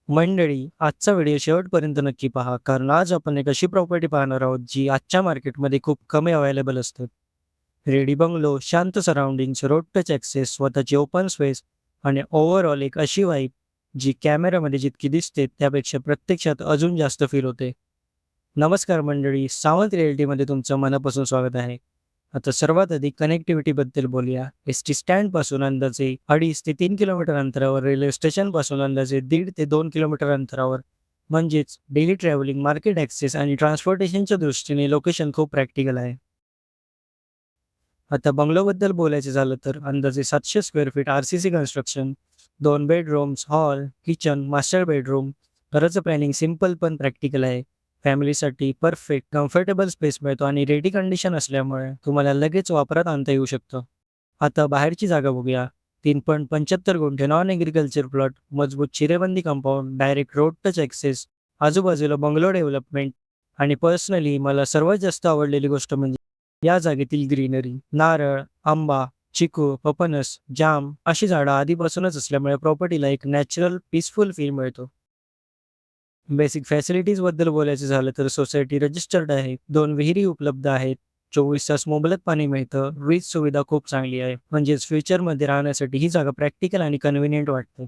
मंडळी, आजचा व्हिडिओ शेवटपर्यंत नक्की पहा, कारण आज आपण एक अशी प्रॉपर्टी पाहणार आहोत, जी आजच्या मार्केटमध्ये खूप कमी अवेलेबल असते. रेडी बंगलो, शांत सराउंडिंग्स, रोड टच ॲक्सेस, स्वतःची ओपन स्पेस आणि ओव्हरऑल एक अशी वाईब, जी कॅमेऱ्यामध्ये जितकी दिसते, त्यापेक्षा प्रत्यक्षात अजून जास्त फील होते. नमस्कार मंडळी, सावंत रिअल्टीमध्ये तुमचं मनापासून स्वागत आहे. आता सर्वात आधी कनेक्टिव्हिटीबद्दल बोलूया. एस-टी स्टँडपासून अंदाजे 2.5 ते 3 किलोमीटर अंतरावर, रेल्वे स्टेशनपासून अंदाजे 1.5 ते 2 किलोमीटर अंतरावर, म्हणजेच डेली ट्रॅव्हलिंग, मार्केट ॲक्सेस आणि ट्रान्सपोर्टेशनच्या दृष्टीने लोकेशन खूप प्रॅक्टिकल आहे. आता बंगलोबद्दल बोलायचं झालं तर अंदाजे 700 square feet R-C-C construction, 2 bedrooms, hall, kitchen, master bedroom. घराचं प्लॅनिंग सिंपल पण प्रॅक्टिकल आहे. फॅमिलीसाठी परफेक्ट, कम्फर्टेबल स्पेस मिळतो आणि रेडी कंडिशन असल्यामुळे तुम्हाला लगेच वापरात आणता येऊ शकतं. आता बाहेरची जागा बघूया. 3.75 गुंठे नॉन ॲग्रिकल्चर प्लॉट, मजबूत चिरेबंदी compound, direct road touch access, आजूबाजूला बंगलो डेव्हलपमेंट आणि पर्सनली मला सर्वात जास्त आवडलेली गोष्ट म्हणजे या जागेतील ग्रीनरी. नारळ, आंबा, चिकू, फणस, जाम अशी झाडं आधीपासूनच असल्यामुळे प्रॉपर्टीला एक नॅचरल, पीसफुल फील मिळतो. बेसिक फॅसिलिटीजबद्दल बोलायचं झालं तर सोसायटी रजिस्टर्ड आहे. 2 विहिरी उपलब्ध आहेत. 24 तास मुबलक पाणी मिळतं. वीज सुविधा खूप चांगली आहे. म्हणजेच फ्युचरमध्ये राहण्यासाठी ही जागा प्रॅक्टिकल आणि कन्व्हिनियंट वाटते.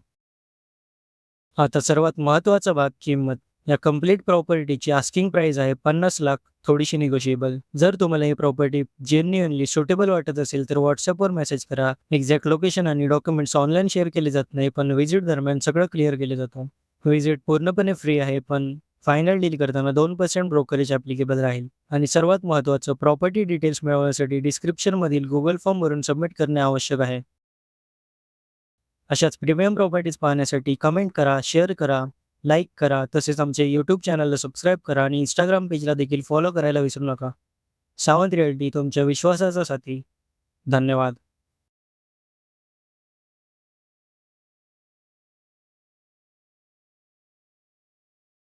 आता सर्वात महत्त्वाचा भाग किंमत. या कंप्लीट प्रॉपर्टीची आस्किंग प्राइस आहे 50,00,000, थोडीशी निगोशिएबल. जर तुम्हाला ही प्रॉपर्टी जेन्युइनली सुटेबल वाटत असेल तर WhatsAppवर मेसेज करा. एक्झॅक्ट लोकेशन आणि डॉक्युमेंट्स ऑनलाईन शेअर केले जात नाही, पण व्हिजिट दरम्यान सगळं क्लिअर केलं जातं. व्हिजिट पूर्णपणे फ्री आहे, पण फायनल डील करताना 2% ब्रोकरेज ॲप्लिकेबल राहील. आणि सर्वात महत्त्वाचं, प्रॉपर्टी डिटेल्स मिळवण्यासाठी डिस्क्रिप्शनमधील Google फॉर्म भरून सबमिट करणे आवश्यक आहे. अशाच प्रीमियम प्रॉपर्टीज पाहण्यासाठी कमेंट करा, शेअर करा, लाईक करा. तसेच आमचे यूट्यूब चॅनलला सबस्क्राईब करा आणि Instagram पेजला देखील फॉलो करायला विसरू नका. सावंत रिअल्टी, तुमच्या विश्वासाचा साथी. धन्यवाद.